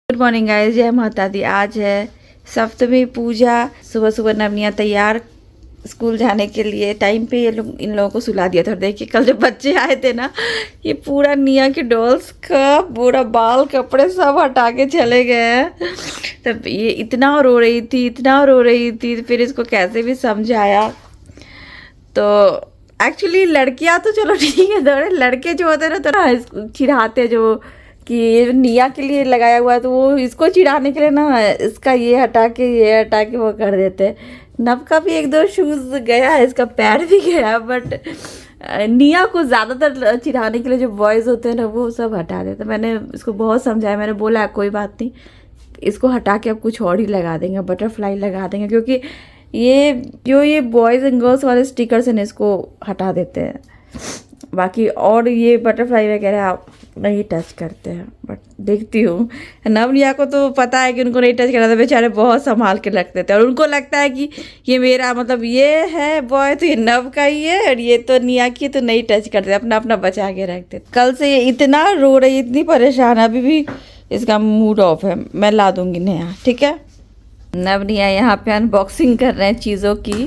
Good morning guys, जय माता दी। आज है सप्तमी पूजा। सुबह सुबह नवनिया तैयार स्कूल जाने के लिए। टाइम पे ये लोग इन लोगों को सुला दिया था। और देखिए कल जब बच्चे आए थे ना, ये पूरा निया के डॉल्स का पूरा बाल कपड़े सब हटा के चले गए हैं। तब ये इतना रो रही थी, फिर इसको कैसे भी समझाया। तो एक्चुअली लड़कियां तो चलो ठीक है, थोड़े लड़के जो होते हैं ना, तो ना चिढ़ाते जो कि ये निया के लिए लगाया हुआ है, तो वो इसको चिढ़ाने के लिए ना इसका ये हटा के वो कर देते हैं। नव का भी एक दो शूज़ गया है, इसका पैर भी गया, बट निया को ज़्यादातर चिढ़ाने के लिए जो बॉयज़ होते हैं ना, वो सब हटा देते। मैंने इसको बहुत समझाया, मैंने बोला कोई बात नहीं, इसको हटा के अब कुछ और ही लगा देंगे, बटरफ्लाई लगा देंगे, क्योंकि ये बॉयज़ एंड गर्ल्स वाले स्टिकर्स हैं ना, इसको हटा देते हैं। बाकी और ये बटरफ्लाई वगैरह आप नहीं टच करते हैं। बट देखती हूँ नवनिया को तो पता है कि उनको नहीं टच करना था, बेचारे बहुत संभाल के रखते थे। और उनको लगता है कि ये मेरा मतलब ये है बॉय तो ये नव का ही है, और ये तो निया की, तो नहीं टच करते, अपना अपना बचा के रखते। कल से ये इतना रो रही, इतनी परेशान, अभी भी इसका मूड ऑफ है। मैं ला दूँगी नया, ठीक है। नवनिया यहाँ पे अनबॉक्सिंग कर रहे हैं चीज़ों की।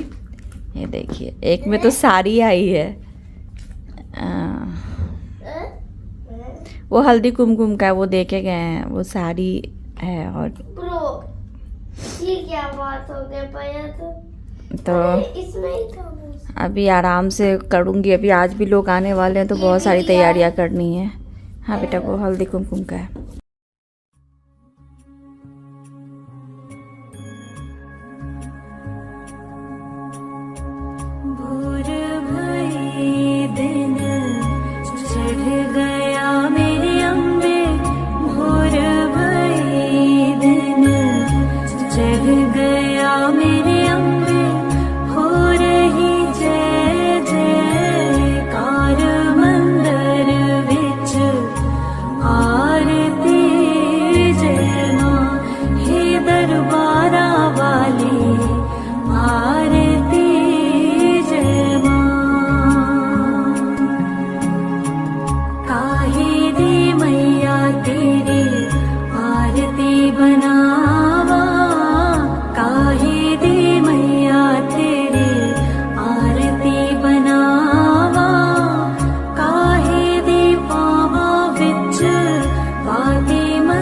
ये देखिए, एक में तो साड़ी आई है, वो हल्दी कुमकुम का है, वो देके गए हैं, वो साड़ी है। और ये क्या बात हो गई तो इसमें ही था। अभी आराम से करूँगी। अभी आज भी लोग आने वाले हैं, तो बहुत सारी तैयारियां करनी है। हाँ बेटा, वो हल्दी कुमकुम का है।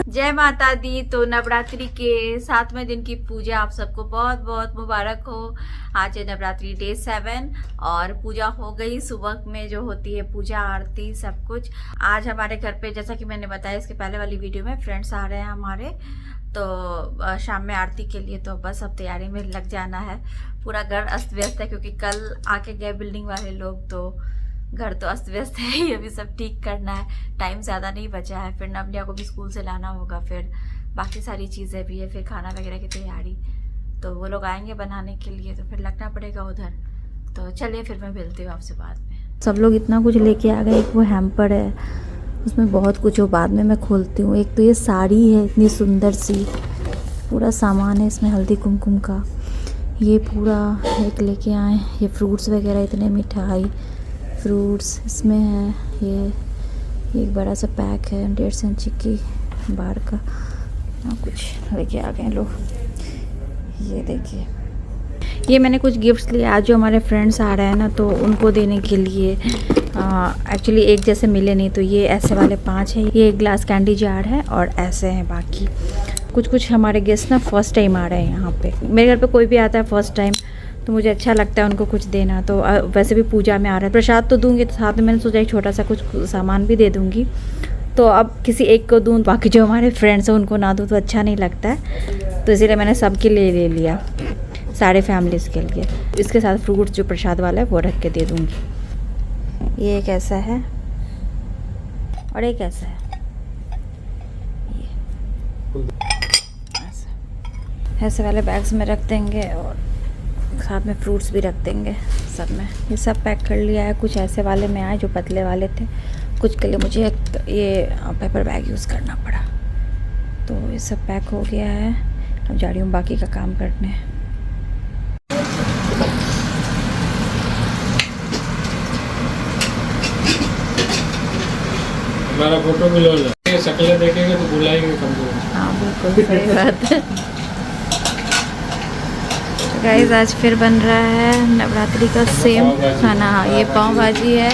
जय माता दी। तो नवरात्रि के 7वें दिन की पूजा आप सबको बहुत बहुत मुबारक हो। आज है नवरात्रि डे 7 और पूजा हो गई। सुबह में जो होती है पूजा आरती सब कुछ। आज हमारे घर पे, जैसा कि मैंने बताया इसके पहले वाली वीडियो में, फ्रेंड्स आ रहे हैं हमारे, तो शाम में आरती के लिए। तो बस अब तैयारी में लग जाना है। पूरा घर अस्त व्यस्त है, क्योंकि कल आके गए बिल्डिंग वाले लोग, तो घर तो अस्त व्यस्त है ही। अभी सब ठीक करना है, टाइम ज़्यादा नहीं बचा है। फिर नवनिया को भी स्कूल से लाना होगा, फिर बाकी सारी चीज़ें भी है, फिर खाना वगैरह की तैयारी। तो वो लोग आएंगे बनाने के लिए, तो फिर लगना पड़ेगा उधर। तो चलिए फिर मैं मिलती हूँ आपसे बाद में। सब लोग इतना कुछ लेके आ गए। एक वो हैम्पर है, उसमें बहुत कुछ हो, बाद में मैं खोलती हूँ। एक तो ये साड़ी है इतनी सुंदर सी, पूरा सामान है इसमें हल्दी कुमकुम का। ये पूरा एक लेके आए। ये फ्रूट्स वगैरह, इतने मिठाई फ्रूट्स इसमें है। ये एक बड़ा सा पैक है 1.5 इंची की बार का। कुछ लेके आ गए लोग। ये देखिए, ये मैंने कुछ गिफ्ट्स लिए आज जो हमारे फ्रेंड्स आ रहे हैं ना, तो उनको देने के लिए। एक्चुअली एक जैसे मिले नहीं, तो ये ऐसे वाले 5 हैं। ये एक ग्लास कैंडी जार है, और ऐसे हैं बाकी। कुछ हमारे गेस्ट ना फर्स्ट टाइम आ रहे हैं यहाँ पे। मेरे घर पे कोई भी आता है फर्स्ट टाइम, तो मुझे अच्छा लगता है उनको कुछ देना। तो वैसे भी पूजा में आ रहा है, प्रसाद तो दूंगी, तो साथ में मैंने सोचा एक छोटा सा कुछ सामान भी दे दूंगी। तो अब किसी एक को दूँ, बाकी जो हमारे फ्रेंड्स हैं उनको ना दूँ तो अच्छा नहीं लगता है। तो इसीलिए मैंने सबके लिए ले लिया, सारे फैमिलीज़ के लिए। इसके साथ फ्रूट्स जो प्रसाद वाला है वो रख के दे दूँगी। ये एक ऐसा है, और एक ऐसा है। ऐसे वाले बैग्स में रख देंगे, और साथ में फ्रूट्स भी रख देंगे सब में। ये सब पैक कर लिया है। कुछ ऐसे वाले में आए जो पतले वाले थे, कुछ के लिए मुझे ये पेपर बैग यूज़ करना पड़ा। तो ये सब पैक हो गया है। अब जा रही हूँ बाकी का काम करने। हमारा फोटो मिलो के शक्लें देखेंगे तो बुलाएंगे कम से कम। हाँ बिल्कुल सही बात है। गाइस आज फिर बन रहा है नवरात्रि का सेम खाना। ये पाव भाजी है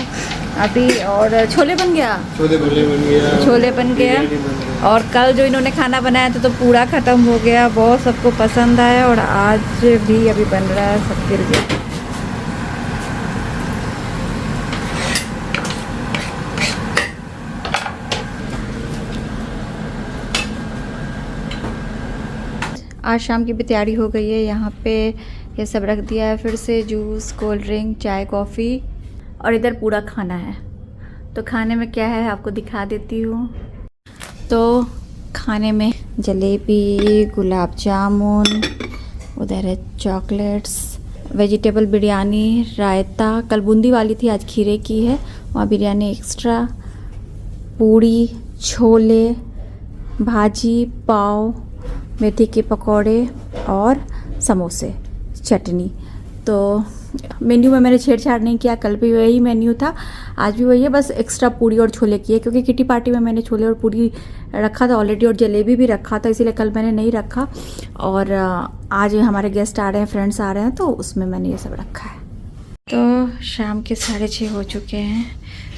अभी, और छोले बन गया, छोले भले बन गया, छोले बन गया। बिरयानी बन गया। और कल जो इन्होंने खाना बनाया था तो पूरा ख़त्म हो गया, बहुत सबको पसंद आया। और आज भी अभी बन रहा है सबके लिए। आज शाम की भी तैयारी हो गई है। यहाँ पे ये सब रख दिया है, फिर से जूस, कोल्ड ड्रिंक, चाय, कॉफ़ी, और इधर पूरा खाना है। तो खाने में क्या है आपको दिखा देती हूँ। तो खाने में जलेबी, गुलाब जामुन, उधर है चॉकलेट्स, वेजिटेबल बिरयानी, रायता, कल बूंदी वाली थी आज खीरे की है, वहाँ बिरयानी एक्स्ट्रा, पूड़ी, छोले, भाजी, पाव, मेथी के पकौड़े और समोसे, चटनी। तो मेन्यू में मैंने छेड़छाड़ नहीं किया, कल भी वही मेन्यू था, आज भी वही है, बस एक्स्ट्रा पूड़ी और छोले किए क्योंकि किटी पार्टी में मैंने छोले और पूड़ी रखा था ऑलरेडी और जलेबी भी रखा था, इसीलिए कल मैंने नहीं रखा। और आज हमारे गेस्ट आ रहे हैं, फ्रेंड्स आ रहे हैं, तो उसमें मैंने ये सब रखा है। तो शाम के 6:30 हो चुके हैं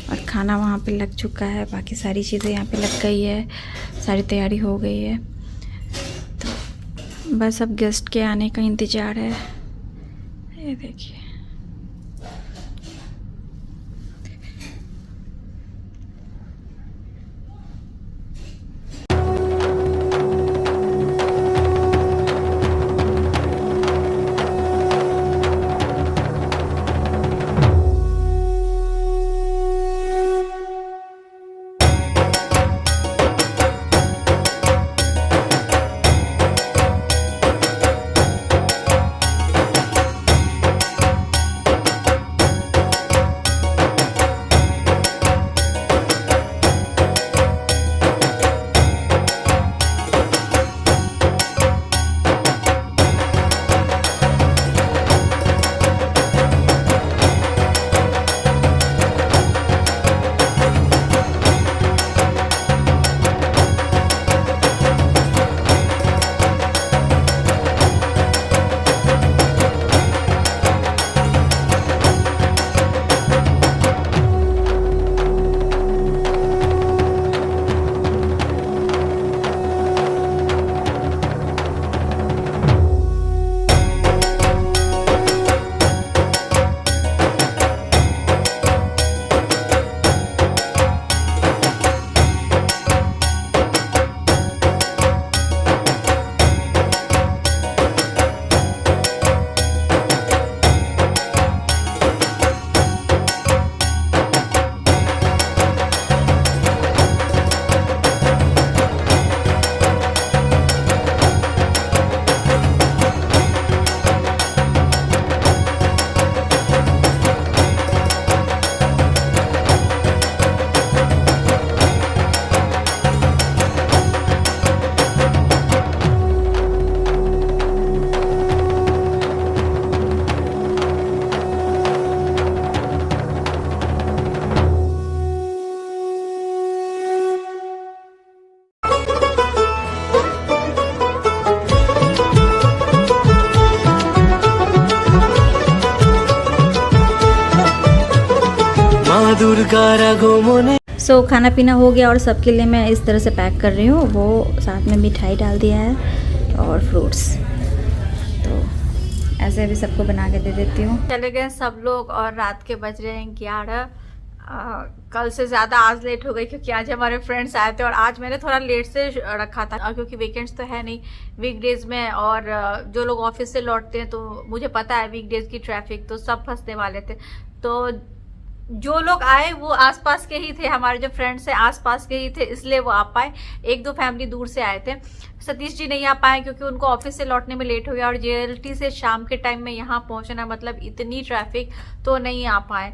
और खाना वहाँ पे लग चुका है, बाकी सारी चीज़ें यहाँ पे लग गई है, सारी तैयारी हो गई है। तो बस अब गेस्ट के आने का इंतज़ार है। ये देखिए सो खाना पीना हो गया और सबके लिए मैं इस तरह से पैक कर रही हूँ। वो साथ में मिठाई डाल दिया है और फ्रूट्स, तो ऐसे भी सबको बना के दे देती हूँ। चले गए सब लोग और रात के बज रहे हैं 11। कल से ज़्यादा आज लेट हो गई क्योंकि आज हमारे फ्रेंड्स आए थे और आज मैंने थोड़ा लेट से रखा था क्योंकि वीकेंड्स तो है नहीं, वीकडेज में। और जो लोग ऑफिस से लौटते हैं तो मुझे पता है वीकडेज की ट्रैफिक, तो सब फंसने वाले थे। तो जो लोग आए वो आसपास के ही थे, हमारे जो फ्रेंड्स हैं आसपास के ही थे, इसलिए वो आ पाए। 1-2 फैमिली दूर से आए थे। सतीश जी नहीं आ पाए क्योंकि उनको ऑफिस से लौटने में लेट हो गया और JLT से शाम के टाइम में यहाँ पहुँचना मतलब इतनी ट्रैफिक, तो नहीं आ पाए।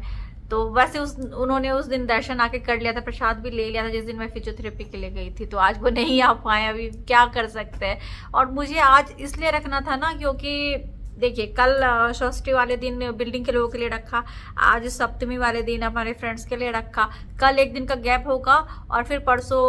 तो वैसे उन्होंने उस दिन दर्शन आके कर लिया था, प्रसाद भी ले लिया था जिस दिन मैं फिजियोथेरेपी के लिए गई थी। तो आज वो नहीं आ पाए, अभी क्या कर सकते हैं। और मुझे आज इसलिए रखना था ना क्योंकि देखिए कल षष्ठी वाले दिन बिल्डिंग के लोगों के लिए रखा, आज सप्तमी वाले दिन हमारे फ्रेंड्स के लिए रखा, कल एक दिन का गैप होगा और फिर परसों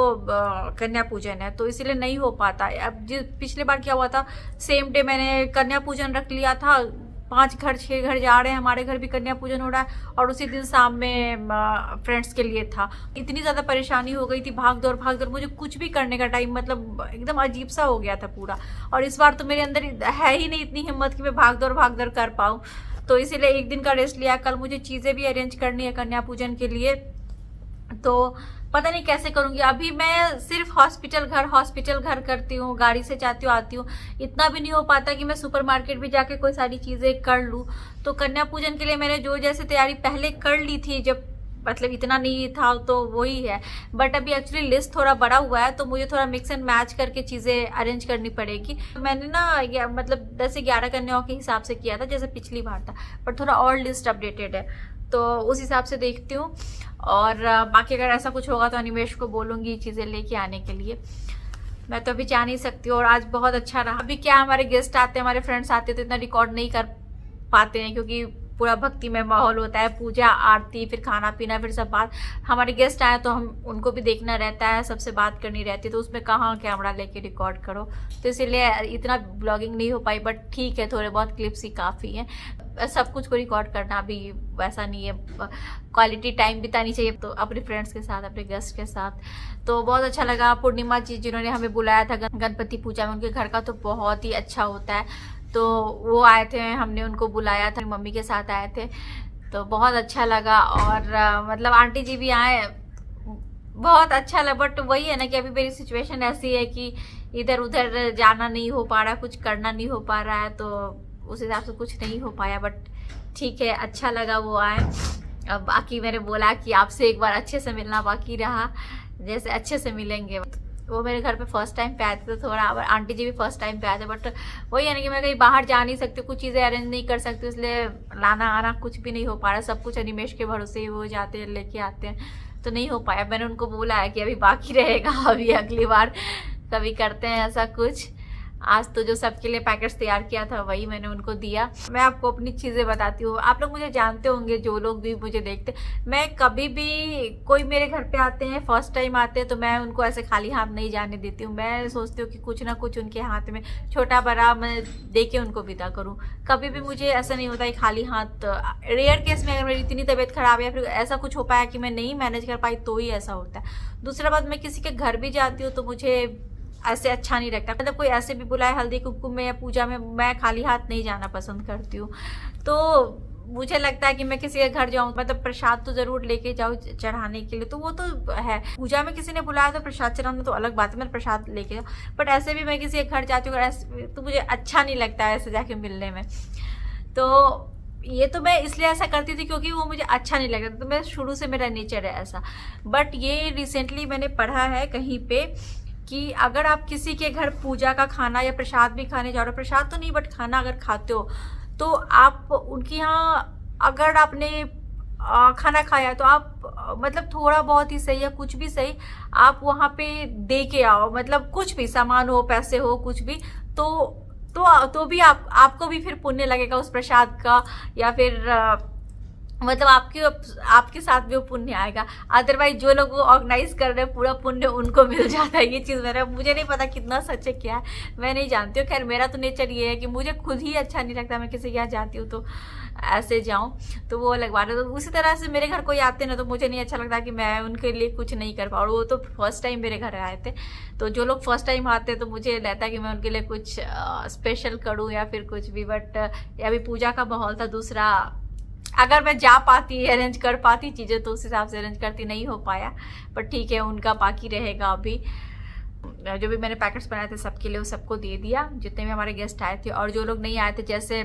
कन्या पूजन है, तो इसीलिए नहीं हो पाता। अब पिछले बार क्या हुआ था, सेम डे मैंने कन्या पूजन रख लिया था, 5 घर 6 घर जा रहे हैं, हमारे घर भी कन्या पूजन हो रहा है और उसी दिन शाम में फ्रेंड्स के लिए था। इतनी ज़्यादा परेशानी हो गई थी, भाग दौड़, मुझे कुछ भी करने का टाइम मतलब एकदम अजीब सा हो गया था पूरा। और इस बार तो मेरे अंदर है ही नहीं इतनी हिम्मत कि मैं भाग दौड़ कर पाऊँ, तो इसीलिए एक दिन का रेस्ट लिया। कल मुझे चीज़ें भी अरेंज करनी है कन्या पूजन के लिए, तो पता नहीं कैसे करूंगी। अभी मैं सिर्फ हॉस्पिटल घर करती हूँ, गाड़ी से जाती हूँ आती हूँ, इतना भी नहीं हो पाता कि मैं सुपरमार्केट भी जाके कोई सारी चीज़ें कर लूँ। तो कन्या पूजन के लिए मैंने जो जैसे तैयारी पहले कर ली थी, जब मतलब इतना नहीं था तो वही है, बट अभी एक्चुअली लिस्ट थोड़ा बड़ा हुआ है तो मुझे थोड़ा मिक्स एंड मैच करके चीज़ें अरेंज करनी पड़ेगी। मैंने ना मतलब 10 से 11 कन्याओं के हिसाब से किया था जैसे पिछली बार था, बट थोड़ा और लिस्ट अपडेटेड है तो उस हिसाब से देखती हूँ। और बाकी अगर ऐसा कुछ होगा तो अनिमेश को बोलूँगी चीज़ें लेके आने के लिए, मैं तो अभी जा नहीं सकती हूँ। और आज बहुत अच्छा रहा। अभी क्या हमारे गेस्ट आते हैं, हमारे फ्रेंड्स आते हैं तो इतना रिकॉर्ड नहीं कर पाते हैं क्योंकि पूरा भक्ति में माहौल होता है, पूजा आरती फिर खाना पीना फिर सब बात। हमारे गेस्ट आए तो हम उनको भी देखना रहता है, सबसे बात करनी रहती है, तो उसमें कहाँ कैमरा लेके रिकॉर्ड करो, तो इसीलिए इतना ब्लॉगिंग नहीं हो पाई। बट ठीक है, थोड़े बहुत क्लिप्स ही काफ़ी हैं, सब कुछ को रिकॉर्ड करना भी वैसा नहीं है, क्वालिटी टाइम बितानी चाहिए तो अपने फ्रेंड्स के साथ, अपने गेस्ट के साथ। तो बहुत अच्छा लगा। पूर्णिमा जी जिन्होंने हमें बुलाया था गणपति पूजा में, उनके घर का तो बहुत ही अच्छा होता है, तो वो आए थे, हमने उनको बुलाया था, मम्मी के साथ आए थे तो बहुत अच्छा लगा। और मतलब आंटी जी भी आए, बहुत अच्छा लगा। बट वही है ना कि अभी मेरी सिचुएशन ऐसी है कि इधर उधर जाना नहीं हो पा रहा, कुछ करना नहीं हो पा रहा है, तो उस हिसाब से कुछ नहीं हो पाया। बट ठीक है, अच्छा लगा वो आए। अब बाकी मैंने बोला कि आपसे एक बार अच्छे से मिलना बाकी रहा, जैसे अच्छे से मिलेंगे। वो मेरे घर पे फर्स्ट टाइम पे आए थे तो थोड़ा, और आंटी जी भी फर्स्ट टाइम पे आए थे, बट वही है ना कि मैं कहीं बाहर जा नहीं सकती, कुछ चीज़ें अरेंज नहीं कर सकती, इसलिए लाना आना कुछ भी नहीं हो पा रहा। सब कुछ अनिमेश के भरोसे ही वो जाते हैं लेके आते हैं, तो नहीं हो पाया। मैंने उनको बोला है कि अभी बाकी रहेगा, अभी अगली बार कभी करते हैं ऐसा कुछ। आज तो जो सबके लिए पैकेट्स तैयार किया था वही मैंने उनको दिया। मैं आपको अपनी चीज़ें बताती हूँ, आप लोग मुझे जानते होंगे, जो लोग भी मुझे देखते, मैं कभी भी कोई मेरे घर पे आते हैं, फर्स्ट टाइम आते हैं, तो मैं उनको ऐसे खाली हाथ नहीं जाने देती हूँ। मैं सोचती हूँ कि कुछ ना कुछ उनके हाथ में छोटा बड़ा मैं दे के उनको विदा करूँ। कभी भी मुझे ऐसा नहीं होता है खाली हाथ। रेयर केस में अगर मेरी इतनी तबीयत खराब है या फिर ऐसा कुछ हो पाया कि मैं नहीं मैनेज कर पाई तो ही ऐसा होता है। दूसरा बात, मैं किसी के घर भी जाती हूँ तो मुझे ऐसे अच्छा नहीं लगता, मतलब कोई ऐसे भी बुलाए हल्दी कुमकुम में या पूजा में, मैं खाली हाथ नहीं जाना पसंद करती हूँ। तो मुझे लगता है कि मैं किसी के घर जाऊँ, मतलब प्रसाद तो जरूर लेके जाऊँ चढ़ाने के लिए, तो वो तो है। पूजा में किसी ने बुलाया तो प्रसाद चढ़ाना तो अलग बात है, मैं प्रसाद लेके जाऊँ, बट ऐसे भी मैं किसी के घर जाती हूँ तो मुझे अच्छा नहीं लगता है ऐसे जाके मिलने में। तो ये तो मैं इसलिए ऐसा करती थी क्योंकि वो मुझे अच्छा नहीं लगता, तो मैं शुरू से मेरा नेचर है ऐसा। बट ये रिसेंटली मैंने पढ़ा है कहीं पे कि अगर आप किसी के घर पूजा का खाना या प्रसाद भी खाने जा रहे हो, प्रसाद तो नहीं बट खाना अगर खाते हो, तो आप उनके यहाँ अगर आपने खाना खाया तो आप मतलब थोड़ा बहुत ही सही या कुछ भी सही, आप वहाँ पे दे के आओ, मतलब कुछ भी सामान हो, पैसे हो, कुछ भी, तो भी आपको भी फिर पुण्य लगेगा उस प्रसाद का, या फिर मतलब आपके साथ भी वो पुण्य आएगा। अदरवाइज जो लोग वो ऑर्गेनाइज कर रहे हैं पूरा पुण्य उनको मिल जाता है। ये चीज़ मुझे नहीं पता कितना सच है क्या है, मैं नहीं जानती हूँ। खैर मेरा तो नेचर ये है कि मुझे खुद ही अच्छा नहीं लगता मैं किसी के यहाँ जाती हूँ तो ऐसे जाऊँ, तो वो लगवा रहे। तो उसी तरह से मेरे घर कोई आते हैं ना तो मुझे नहीं अच्छा लगता कि मैं उनके लिए कुछ नहीं कर पाऊँ। वो तो फर्स्ट टाइम मेरे घर आए थे, तो जो लोग फर्स्ट टाइम आते हैं तो मुझे लगता है कि मैं उनके लिए कुछ स्पेशल करूँ या फिर कुछ भी। बट अभी पूजा का माहौल था। दूसरा, अगर मैं जा पाती, अरेंज कर पाती चीज़ें तो उस हिसाब से अरेंज करती, नहीं हो पाया। पर ठीक है, उनका बाकी रहेगा। अभी जो भी मैंने पैकेट्स बनाए थे सबके लिए वो सबको दे दिया, जितने भी हमारे गेस्ट आए थे। और जो लोग नहीं आए थे, जैसे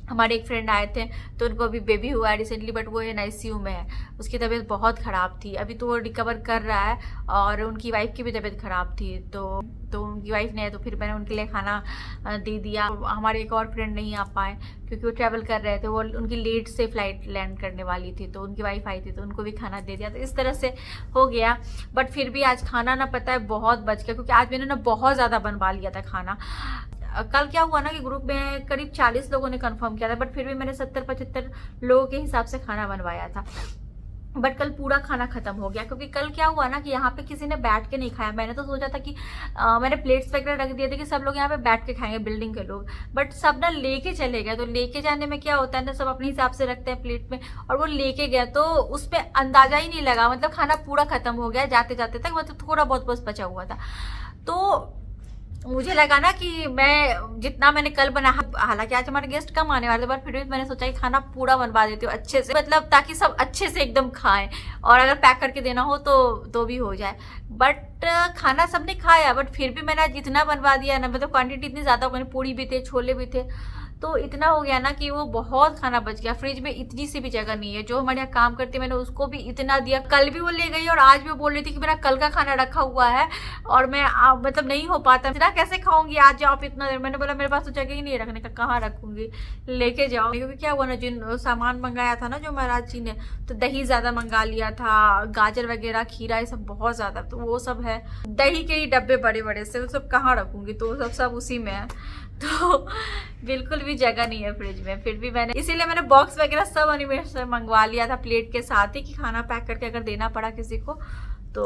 हमारे एक फ्रेंड आए थे तो उनको अभी बेबी हुआ है रिसेंटली, बट वो NICU में है, उसकी तबीयत बहुत ख़राब थी। अभी तो वो रिकवर कर रहा है, और उनकी वाइफ की भी तबीयत ख़राब थी, तो उनकी वाइफ ने, तो फिर मैंने उनके लिए खाना दे दिया। हमारे एक और फ्रेंड नहीं आ पाए क्योंकि वो ट्रैवल कर रहे थे, वो उनकी लेट से फ्लाइट लैंड करने वाली थी, तो उनकी वाइफ आई थी तो उनको भी खाना दे दिया। तो इस तरह से हो गया। बट फिर भी आज खाना ना पता है बहुत बच गया, क्योंकि आज मैंने ना बहुत ज़्यादा बनवा लिया था खाना। कल क्या हुआ ना कि ग्रुप में करीब 40 लोगों ने कंफर्म किया था, बट फिर भी मैंने 70-75 लोगों के हिसाब से खाना बनवाया था। बट कल पूरा खाना खत्म हो गया, क्योंकि कल क्या हुआ ना कि यहाँ पे किसी ने बैठ के नहीं खाया। मैंने तो सोचा था कि मैंने प्लेट्स वगैरह रख दिए थे कि सब लोग यहाँ पे बैठ के खाएंगे, बिल्डिंग के लोग, बट सब ना लेके चले गए। तो लेके जाने में क्या होता है ना, सब अपने हिसाब से रखते हैं प्लेट में, और वो लेके गया तो उसमें अंदाजा ही नहीं लगा, मतलब खाना पूरा खत्म हो गया जाते जाते तक, मतलब थोड़ा बहुत बस बचा हुआ था। तो मुझे लगा ना कि मैं जितना मैंने कल बनाया, हालांकि आज हमारे गेस्ट कम आने वाले थे, पर फिर भी मैंने सोचा कि खाना पूरा बनवा देती हूँ अच्छे से, मतलब ताकि सब अच्छे से एकदम खाएं, और अगर पैक करके देना हो तो भी हो जाए। बट खाना सबने खाया, बट फिर भी मैंने जितना बनवा दिया ना, मतलब क्वांटिटी इतनी ज़्यादा हो गई, पूड़ी भी थे, छोले भी थे, तो इतना हो गया ना कि वो बहुत खाना बच गया। फ्रिज में इतनी सी भी जगह नहीं है। जो हमारे यहाँ काम करती है, मैंने उसको भी इतना दिया। कल भी वो ले गई और आज भी बोल रही थी कि मेरा कल का खाना रखा हुआ है और मैं मतलब नहीं हो पाता, इतना कैसे खाऊंगी, आज जाओ आप इतना देर। मैंने बोला मेरे पास तो जगह ही नहीं है रखने का, कहाँ रखूंगी, लेके जाओ। क्योंकि क्या हुआ ना, जिन सामान मंगाया था ना जो महाराज जी ने, तो दही ज्यादा मंगा लिया था, गाजर वगैरह, खीरा, ये सब बहुत ज्यादा, तो वो सब है। दही के ही डब्बे बड़े बड़े से, वो सब कहाँ रखूंगी, तो सब उसी में है, तो बिल्कुल भी जगह नहीं है फ्रिज में। फिर भी मैंने इसीलिए मैंने बॉक्स वगैरह सब अनिमेश से मंगवा लिया था प्लेट के साथ ही, कि खाना पैक करके अगर देना पड़ा किसी को तो।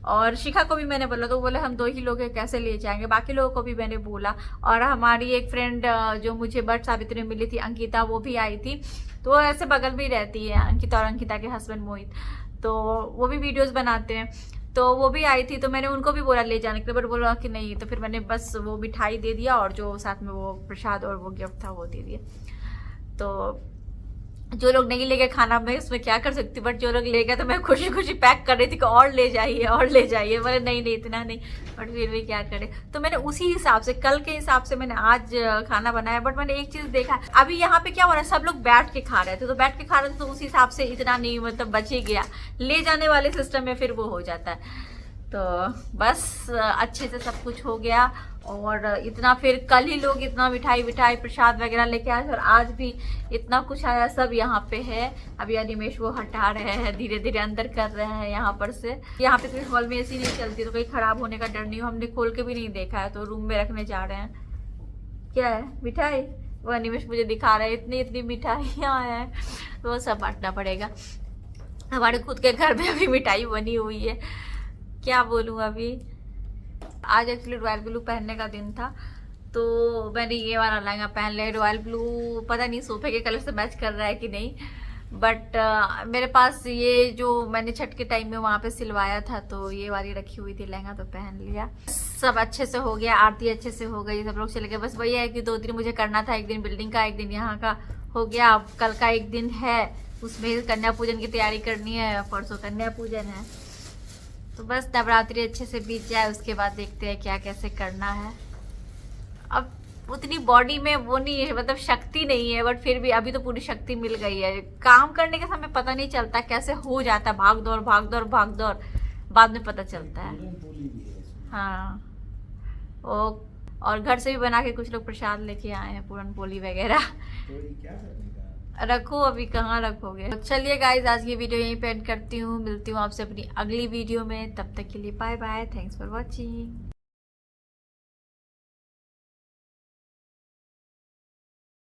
और शिखा को भी मैंने बोला, तो बोले हम 2 ही लोग हैं, कैसे ले जाएंगे। बाकी लोगों को भी मैंने बोला। और हमारी एक फ्रेंड जो मुझे बट सावित्री में मिली थी, अंकिता, वो भी आई थी। तो वो ऐसे बगल में ही रहती है, अंकिता और अंकिता के हस्बैंड मोहित, तो वो भी वीडियोस बनाते हैं, तो वो भी आई थी। तो मैंने उनको भी बोला ले जाने के लिए, बट बोला कि नहीं। तो फिर मैंने बस वो मिठाई दे दिया, और जो साथ में वो प्रसाद और वो गिफ्ट था वो दे दिया। तो जो लोग नहीं ले गए खाना, मैं उसमें क्या कर सकती, बट जो लोग ले गए तो मैं खुशी खुशी पैक कर रही थी कि और ले जाइए और ले जाइए। बोले नहीं इतना नहीं, बट फिर भी क्या करे। तो मैंने उसी हिसाब से, कल के हिसाब से मैंने आज खाना बनाया। बट मैंने एक चीज देखा, अभी यहाँ पे क्या हो रहा है, सब लोग बैठ के खा रहे थे, तो बैठ के खा रहे थे, तो उस हिसाब से इतना नहीं, मतलब बच ही गया। ले जाने वाले सिस्टम में फिर वो हो जाता है। तो बस अच्छे से सब कुछ हो गया। और इतना फिर कल ही लोग इतना मिठाई प्रसाद वगैरह लेके आए, और आज भी इतना कुछ आया, सब यहाँ पे है। अभी अनिमेश वो हटा रहे हैं, धीरे धीरे अंदर कर रहे हैं यहाँ पर से। यहाँ पे तो हॉल में एसी नहीं चलती, तो कहीं खराब होने का डर नहीं हो। हमने खोल के भी नहीं देखा है, तो रूम में रखने जा रहे हैं। क्या है मिठाई, वो अनिमेश मुझे दिखा रहे हैं, इतनी मिठाइयाँ हैं, तो वो सब बांटना पड़ेगा। हमारे खुद के घर में अभी मिठाई बनी हुई है, क्या बोलूँ। अभी आज एक्चुअली रॉयल ब्लू पहनने का दिन था, तो मैंने ये वाला लहंगा पहन लिया। रॉयल ब्लू पता नहीं सोफे के कलर से मैच कर रहा है कि नहीं, बट मेरे पास ये जो मैंने छठ के टाइम में वहाँ पे सिलवाया था, तो ये वाली रखी हुई थी लहंगा, तो पहन लिया। सब अच्छे से हो गया, आरती अच्छे से हो गई, सब लोग चले गए। बस वही है कि 2 दिन मुझे करना था, एक दिन बिल्डिंग का, एक दिन यहाँ का हो गया। अब कल का एक दिन है, उसमें कन्या पूजन की तैयारी करनी है, परसों कन्या पूजन है। तो बस नवरात्रि अच्छे से बीत जाए, उसके बाद देखते हैं क्या कैसे करना है। अब उतनी बॉडी में वो नहीं है, मतलब शक्ति नहीं है, बट फिर भी अभी तो पूरी शक्ति मिल गई है। काम करने के समय पता नहीं चलता कैसे हो जाता है, भाग दौड़, बाद में पता चलता है। हाँ, और घर से भी बना के कुछ लोग प्रसाद लेके आए हैं, पूरन पोली वगैरह। रखो, अभी कहाँ रखोगे। चलिए गाइज, आज ये वीडियो यहीं पे एंड करती हूँ। मिलती हूँ आपसे अपनी अगली वीडियो में, तब तक के लिए bye bye, thanks for watching.